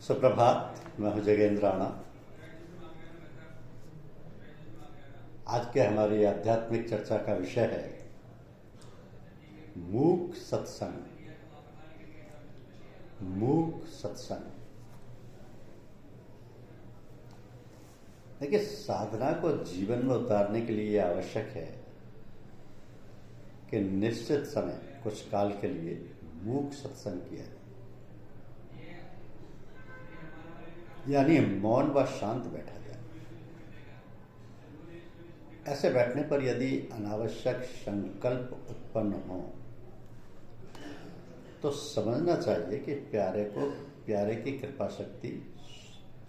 सुप्रभात। मैं हूं जगेंद्र राणा। आज के हमारी आध्यात्मिक चर्चा का विषय है मूक सत्संग। मूक सत्संग। देखिए, साधना को जीवन में उतारने के लिए आवश्यक है कि निश्चित समय कुछ काल के लिए मूक सत्संग किया जाए, यानी मौन व शांत बैठा जाए। ऐसे बैठने पर यदि अनावश्यक संकल्प उत्पन्न हो तो समझना चाहिए कि प्यारे की कृपा शक्ति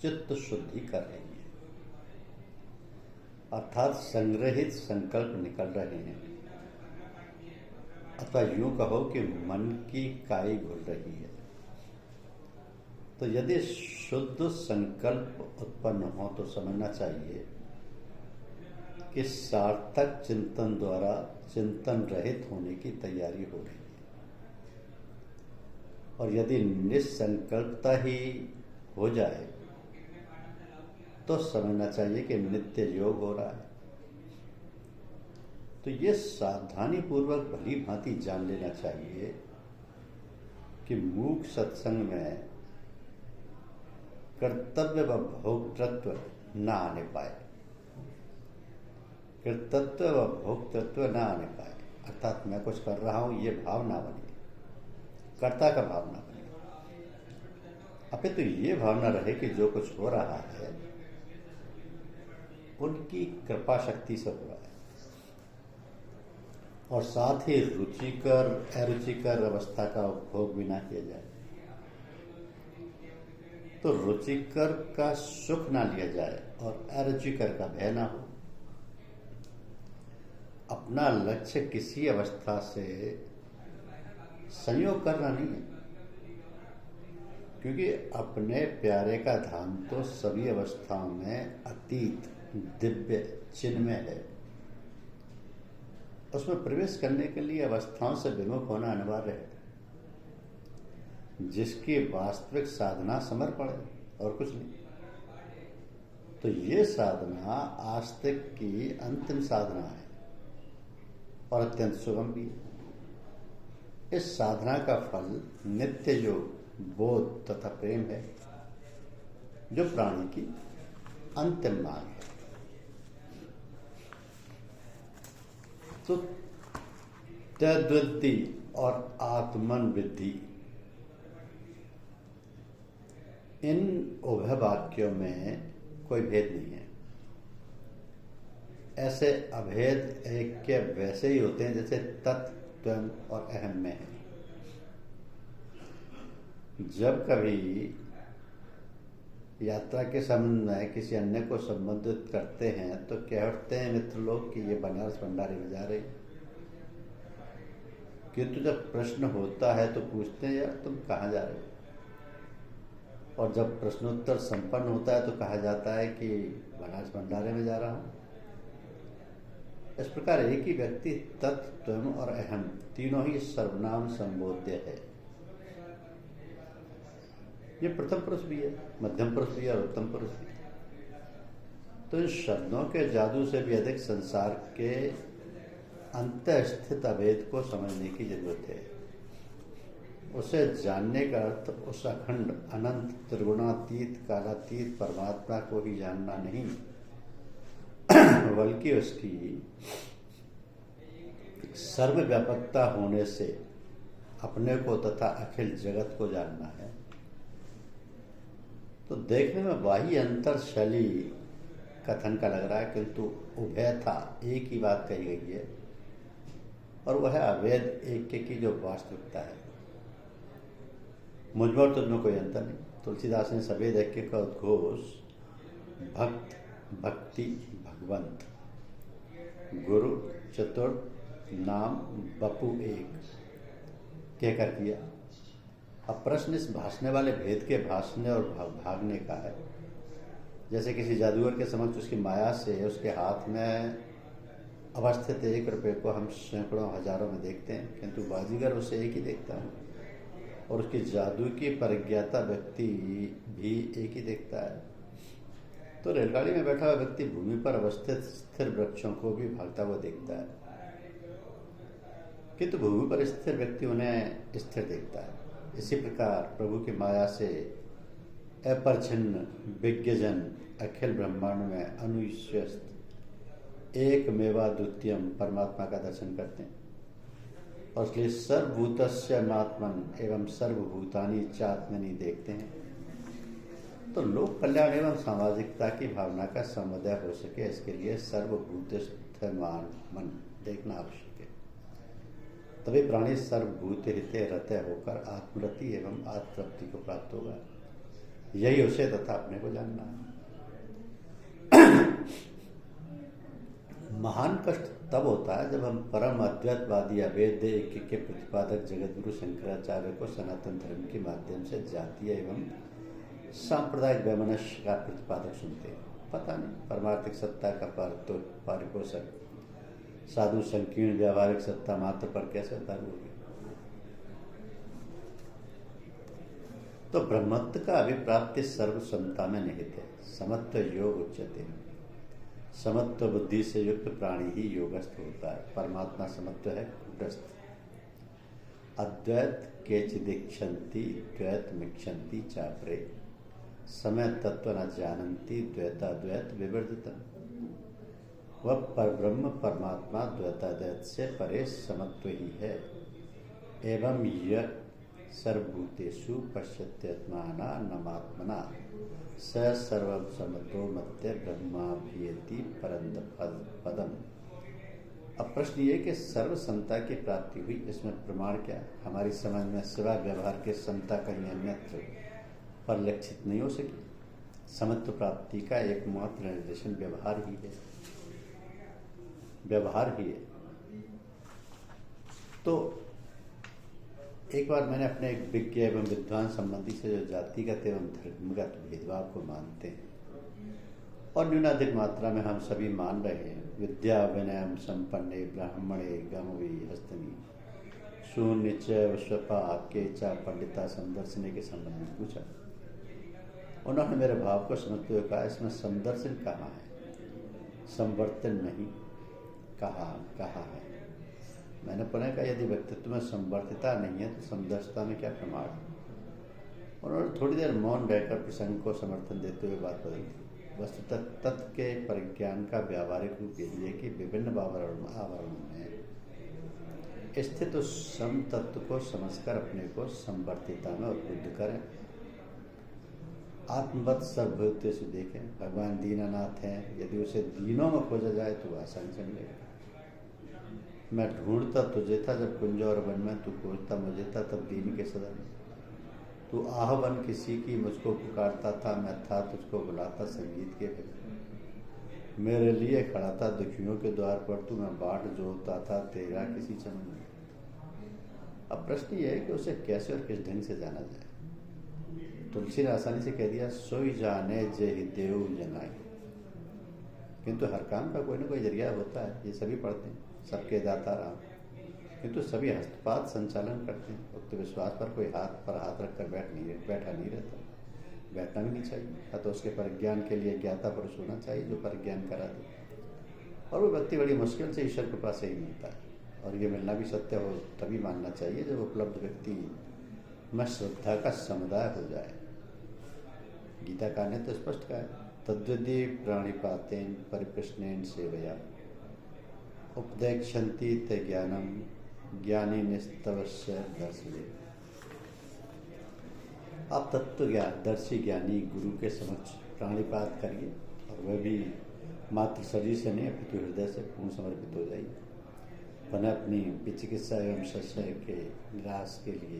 चित्त शुद्धि कर रही है, अर्थात संग्रहित संकल्प निकल रहे हैं, अथवा यूं कहो कि मन की काई घुल रही है। तो यदि शुद्ध संकल्प उत्पन्न हो तो समझना चाहिए कि सार्थक चिंतन द्वारा चिंतन रहित होने की तैयारी हो रही है। और यदि निसंकल्पता ही हो जाए तो समझना चाहिए कि नित्य योग हो रहा है। तो ये सावधानी पूर्वक भली भांति जान लेना चाहिए कि मूक सत्संग में कर्तव्य व भोक्तृत्व न आने पाए। कर्तव्य व भोक्तृत्व न आने पाए, अर्थात मैं कुछ कर रहा हूं ये भाव ना बने, कर्ता का भाव ना बने। अपितु ये भावना रहे कि जो कुछ हो रहा है उनकी कृपा शक्ति से हो रहा है, और साथ ही रुचिकर अरुचिकर अवस्था का उपभोग भी ना किया जाए। तो रुचिकर का सुख ना लिया जाए और अरुचिकर का भय ना हो। अपना लक्ष्य किसी अवस्था से संयोग करना नहीं है, क्योंकि अपने प्यारे का धाम तो सभी अवस्थाओं में अतीत दिव्य चिन्मय है। उसमें प्रवेश करने के लिए अवस्थाओं से विमुख होना अनिवार्य है, जिसकी वास्तविक साधना समर्पण है और कुछ नहीं। तो ये साधना आस्तिक की अंतिम साधना है और अत्यंत सुगम भी है। इस साधना का फल नित्य योग, बोध तथा प्रेम है, जो प्राणी की अंतिम मार्ग है। तो तद्विद्धि और आत्मन विद्धि, इन उभय वाक्यों में कोई भेद नहीं है। ऐसे अभेद ऐक्य वैसे ही होते हैं जैसे तत्, त्वम और अहम में है। जब कभी यात्रा के संबंध में किसी अन्य को संबोधित करते हैं तो कहते हैं मित्र लोग कि ये बनारस भंडारी में जा रहे, किंतु जब प्रश्न होता है तो पूछते हैं यार तुम कहाँ जा रहे हो, और जब प्रश्नोत्तर संपन्न होता है तो कहा जाता है कि बनारस भंडारे में जा रहा हूं। इस प्रकार एक ही व्यक्ति तत्, त्वम और अहम तीनों ही सर्वनाम संबोध्य है। ये प्रथम पुरुष भी है, मध्यम पुरुष भी है और उत्तम पुरुष भी है। तो इन शब्दों के जादू से भी अधिक संसार के अंतःस्थित अभेद को समझने की जरूरत है। उसे जानने का अर्थ उस अखंड अनंत त्रिगुणातीत कालातीत परमात्मा को ही जानना नहीं, बल्कि उसकी सर्वव्यापकता होने से अपने को तथा अखिल जगत को जानना है। तो देखने में बाह्य अंतर शैली कथन का लग रहा है, किंतु उभयथा एक ही बात कही गई है, और वह है अभेद ऐक्य की जो वास्तविकता है। मुझ में और तुझमें कोई अंतर नहीं। तुलसीदास ने सभेद ऐक्य का उद्घोष भक्त, भक्ति, भगवंत, गुरु, चतुर्थ, नाम, बपू एक कहकर किया। अब प्रश्न इस भाषने वाले भेद के भाषने और भागने का है। जैसे किसी जादूगर के समक्ष उसकी माया से उसके हाथ में अवस्थित 1 रुपये को हम सैकड़ों हजारों में देखते हैं, किंतु बाजीगर उसे एक ही देखता है। और उसकी जादू की परिज्ञाता व्यक्ति भी एक ही देखता है। तो रेलगाड़ी में बैठा हुआ व्यक्ति भूमि पर अवस्थित स्थिर वृक्षों को भी भागता हुआ देखता है, किंतु भूमि पर स्थिर व्यक्ति उन्हें स्थिर देखता है। इसी प्रकार प्रभु की माया से अपरिच्छिन्न विज्ञजन अखिल ब्रह्मांड में अनुस्वस्थ एक मेवा द्वितीयम परमात्मा का दर्शन करते हैं, और इसलिए सर्वभूतस्य आत्मन एवं सर्वभूतानि चात्मनि देखते हैं। तो लोक कल्याण एवं सामाजिकता की भावना का समुदय हो सके, इसके लिए सर्वभूतस्थ मन देखना आवश्यक है। तभी प्राणी सर्वभूत हिते रते होकर आत्मरति एवं आत्मतृप्ति को प्राप्त होगा। यही उसे तथा अपने को जानना है। महान कष्ट तब होता है जब हम परम अद्वैतवादी अभेद ऐक्य के प्रतिपादक जगतगुरु शंकराचार्य को सनातन धर्म के माध्यम से जातीय एवं सांप्रदायिक वैमनस्य का प्रतिपादक सुनते हैं। पता नहीं परमार्थिक सत्ता का पारिपोषक साधु संकीर्ण व्यावहारिक सत्ता मात्र पर कैसे उतारू होगी। तो ब्रह्मत्व का अभिप्राप्ति सर्व समता में निहित है। समत्व योग उच्चते। समत्व बुद्धि से युक्त प्राणी ही योगस्थ होता है। परमात्मा समत्व है, कूटस्थ। अद्वैत केचिदीक्षन्ति द्वैत मिक्षन्ति चापरे समय तत्व न जानन्ति द्वैताद्वैत विवर्जितम्। वह परब्रह्म परमात्मा द्वैताद्वैत से परे समत्व ही है। एवं यह सर्वभूतेषु पश्यत्यात्मानमात्मना स सर्वं समतो मत्य ब्रह्माभियति परम पदम। अब प्रश्न ये कि सर्व समता की प्राप्ति हुई, इसमें प्रमाण क्या? हमारी समझ में सिवा व्यवहार के समता कहीं अन्यत्र परिलक्षित नहीं हो सकी। समत्व प्राप्ति का एकमात्र निर्देशन व्यवहार ही है, व्यवहार ही है। तो एक बार मैंने अपने एक विज्ञ एवं विद्वान संबंधी से जो जातिगत एवं धर्मगत भेदभाव को मानते हैं और न्यूनाधिक मात्रा में हम सभी मान रहे हैं, विद्या विनयम संपन्ने ब्राह्मणे गमवी हस्तनी शून्य च स्वपा के चा पंडिता संदर्शने के संबंध में पूछा। उन्होंने मेरे भाव को समझते हुए कहा, इसमें संदर्शन कहाँ है, संवर्तन नहीं, कहा है। मैंने पुनः कहा, यदि व्यक्तित्व में संवर्तिता नहीं है तो समदर्शता में क्या प्रमाण? उन्होंने थोड़ी देर मौन रहकर प्रसंग को समर्थन देते हुए बात बदल दी। वस्तुतः तत्व के परिज्ञान का व्यावहारिक रूप यही है कि विभिन्न आवरणों में स्थित उस सम तत्व को समझकर अपने को संवर्तिता में उद्बुद्ध करें। आत्मवत सर्वभूत से देखें। भगवान दीनानाथ हैं, यदि उसे दीनों में खोजा जाए तो आसान समझेगा। मैं ढूंढता तुझे था जब कुंज और वन में, तू खोजता मुझे था तब दीन के सदन। तू आहवन किसी की, मुझको पुकारता था, मैं था तुझको बुलाता संगीत के फिर। मेरे लिए खड़ा था दुखियों के द्वार पर तू, मैं बाट जोता था तेरा किसी चमन में। अब प्रश्न ये है कि उसे कैसे और किस ढंग से जाना जाए। तुलसी ने आसानी से कह दिया, सोई जाने जे देव जनाए। किंतु हर काम का कोई ना कोई जरिया होता है, ये सभी पढ़ते हैं, सबके दाता राम, किंतु सभी हस्तपात संचालन करते हैं। उक्त विश्वास पर कोई हाथ पर हाथ रखकर बैठा नहीं रहता, बैठना भी नहीं चाहिए। तो उसके परिज्ञान के लिए ज्ञाता पुरुष होना चाहिए जो परिज्ञान करा दे, और वो व्यक्ति बड़ी मुश्किल से ईश्वर कृपा से ही मिलता है। और ये मिलना भी सत्य हो तभी मानना चाहिए जब उपलब्ध व्यक्ति में श्रद्धा का समुदाय हो जाए। गीता का ने तो स्पष्ट कहा है, तद्वदि प्राणिपातेन परिप्रश्नेन सेवया उपदेक्षन्ति ते ज्ञानम ज्ञानी निस्तवस्य दर्शने। आप तत्व दर्शी ज्ञानी गुरु के समक्ष प्राणिपात करिए, और वह भी मात्र शरीर से नहीं अपितु हृदय से पूर्ण समर्पित हो जाइए। पुनः अपनी चिकित्सा एवं संशय के निराश के लिए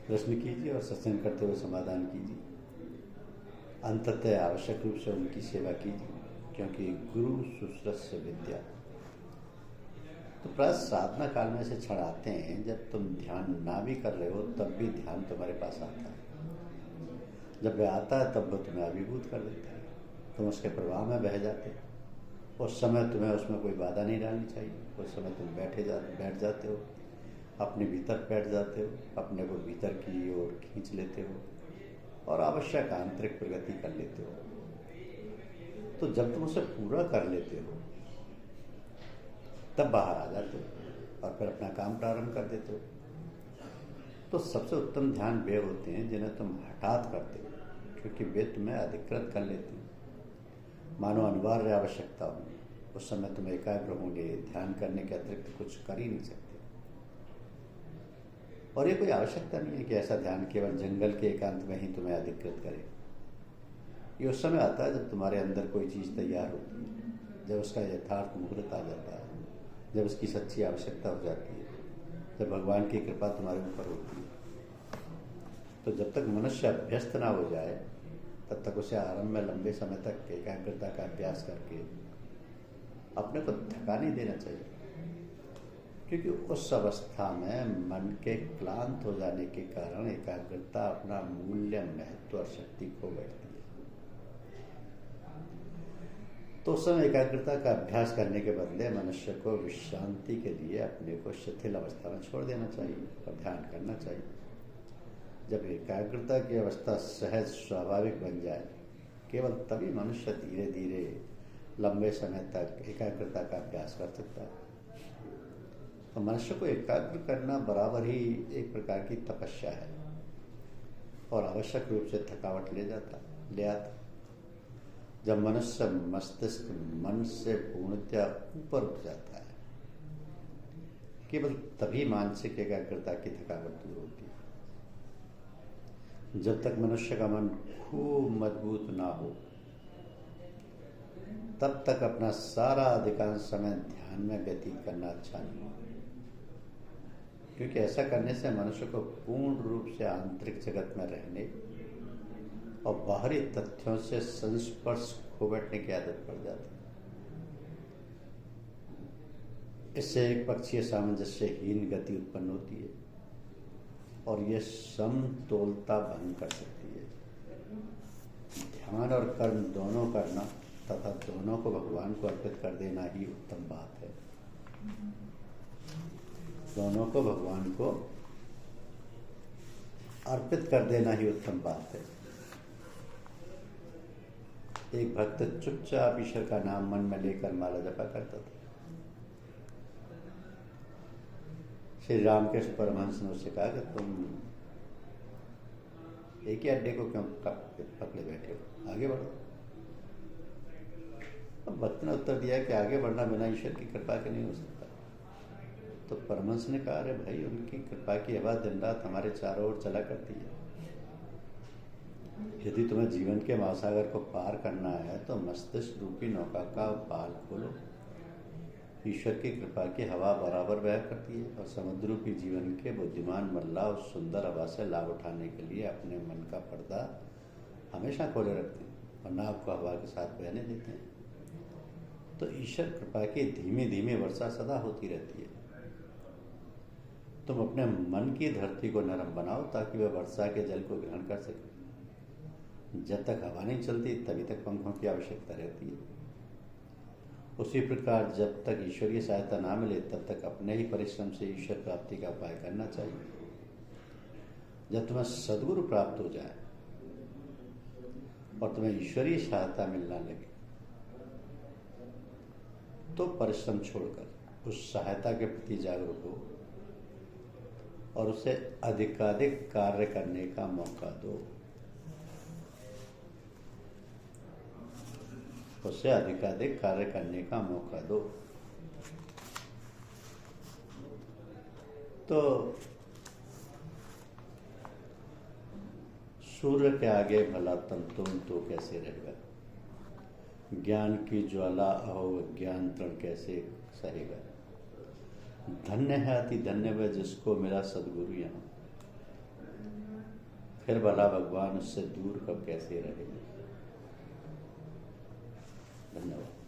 प्रश्न कीजिए और सत्संग करते हुए समाधान कीजिए। अंततः आवश्यक रूप से उनकी सेवा कीजिए, क्योंकि गुरु सुश्रस्य विद्या। तो प्राय साधना काल में से क्षण आते हैं जब तुम ध्यान ना भी कर रहे हो तब भी ध्यान तुम्हारे पास आता है। जब वह आता है तब वो तुम्हें अभिभूत कर देता है, तुम उसके प्रवाह में बह जाते हो। उस समय तुम्हें उसमें कोई बाधा नहीं डालनी चाहिए। उस समय तुम बैठ जाते हो। अपने भीतर बैठ जाते हो, अपने को भीतर की ओर खींच लेते हो और आवश्यक आंतरिक प्रगति कर लेते हो। तो जब तुम उसे पूरा कर लेते हो तब बाहर आ जाते हो और फिर अपना काम प्रारंभ कर देते हो। तो सबसे उत्तम ध्यान वे होते हैं जिन्हें तुम हठात करते हो, क्योंकि वे तुम्हें अधिकृत कर लेते हैं। मानो अनिवार्य आवश्यकता हो, उस समय तुम एकाग्र होंगे, ध्यान करने के अतिरिक्त कुछ कर ही नहीं सकते। और ये कोई आवश्यकता नहीं है कि ऐसा ध्यान केवल जंगल के एकांत में ही तुम्हें अधिकृत करे। ये उस समय आता है जब तुम्हारे अंदर कोई चीज़ तैयार होती है, जब उसका यथार्थ मुहूर्त आ जाता है, जब उसकी सच्ची आवश्यकता हो जाती है, जब भगवान की कृपा तुम्हारे ऊपर होती है। तो जब तक मनुष्य अभ्यस्त ना हो जाए तब तक उसे आरंभ में लंबे समय तक एकाग्रता का अभ्यास करके अपने को थका नहीं देना चाहिए, क्योंकि उस अवस्था में मन के क्लांत हो जाने के कारण एकाग्रता अपना मूल्य, महत्व और शक्ति खो बैठती है। तो उस समय एकाग्रता का अभ्यास करने के बदले मनुष्य को विश्रांति के लिए अपने को शिथिल अवस्था में छोड़ देना चाहिए और ध्यान करना चाहिए। जब एकाग्रता की अवस्था सहज स्वाभाविक बन जाए, केवल तभी मनुष्य धीरे धीरे लंबे समय तक एकाग्रता का अभ्यास कर सकता है। तो मनुष्य को एकाग्र करना बराबर ही एक प्रकार की तपस्या है और आवश्यक रूप से थकावट ले आता। जब मनुष्य मस्तिष्क मन से पूर्णतः ऊपर उठ जाता है, केवल तभी मानसिक एकाग्रता की थकावट दूर होती है। जब तक मनुष्य का मन खूब मजबूत ना हो तब तक अपना सारा अधिकांश समय ध्यान में व्यतीत करना अच्छा नहीं, क्योंकि ऐसा करने से मनुष्य को पूर्ण रूप से आंतरिक जगत में रहने और बाहरी तथ्यों से संस्पर्श खो बैठने की आदत पड़ जाती है। इससे एक पक्षीय सामंजस्यहीन गति उत्पन्न होती है और यह समतोलता भंग कर सकती है। ध्यान और कर्म दोनों करना तथा दोनों को भगवान को अर्पित कर देना ही उत्तम बात है। दोनों को भगवान को अर्पित कर देना ही उत्तम बात है। एक भक्त चुपचाप ईश्वर का नाम मन में लेकर माला जपा करता था। श्री रामकृष्ण परमहंस ने उससे कहा कि तुम एक ही अड्डे को क्यों पकड़े बैठे हो, आगे बढ़ो। अब भक्त ने उत्तर दिया कि आगे बढ़ना बिना ईश्वर की कृपा के नहीं हो सकता। तो परमहंस ने कहा, अरे भाई, उनकी कृपा की आवाज दिन रात हमारे चारों ओर चला करती है। यदि तुम्हें जीवन के महासागर को पार करना है तो मस्तिष्क रूपी नौका का पाल खोलो। ईश्वर की कृपा की हवा बराबर बह करती है और समुद्र रूपी जीवन के बुद्धिमान मल्लाह उस सुंदर हवा से लाभ उठाने के लिए अपने मन का पर्दा हमेशा खोले रखते हैं और नाव को हवा के साथ बहने देते हैं। तो ईश्वर कृपा की धीमी धीमी वर्षा सदा होती रहती है। तुम अपने मन की धरती को नरम बनाओ ताकि वह वर्षा के जल को ग्रहण कर सके। जब तक हवा नहीं चलती तभी तक पंखों की आवश्यकता रहती है। उसी प्रकार जब तक ईश्वरीय सहायता ना मिले तब तक अपने ही परिश्रम से ईश्वर प्राप्ति का उपाय करना चाहिए। जब तुम्हें सद्गुरु प्राप्त हो जाए और तुम्हें ईश्वरीय सहायता मिलना लगे तो परिश्रम छोड़कर उस सहायता के प्रति जागरूक हो और उसे अधिकाधिक कार्य करने का मौका दो। उसे अधिकाधिक कार्य करने का मौका दो। तो सूर्य के आगे भला तंतुम तो कैसे रहेगा, ज्ञान की ज्वाला अहो ज्ञान तृण कैसे सहेगा। धन्य है अति धन्य वह जिसको मिला सदगुरु यहाँ, फिर भला भगवान उससे दूर कब कैसे रहेगा। धन्यवाद।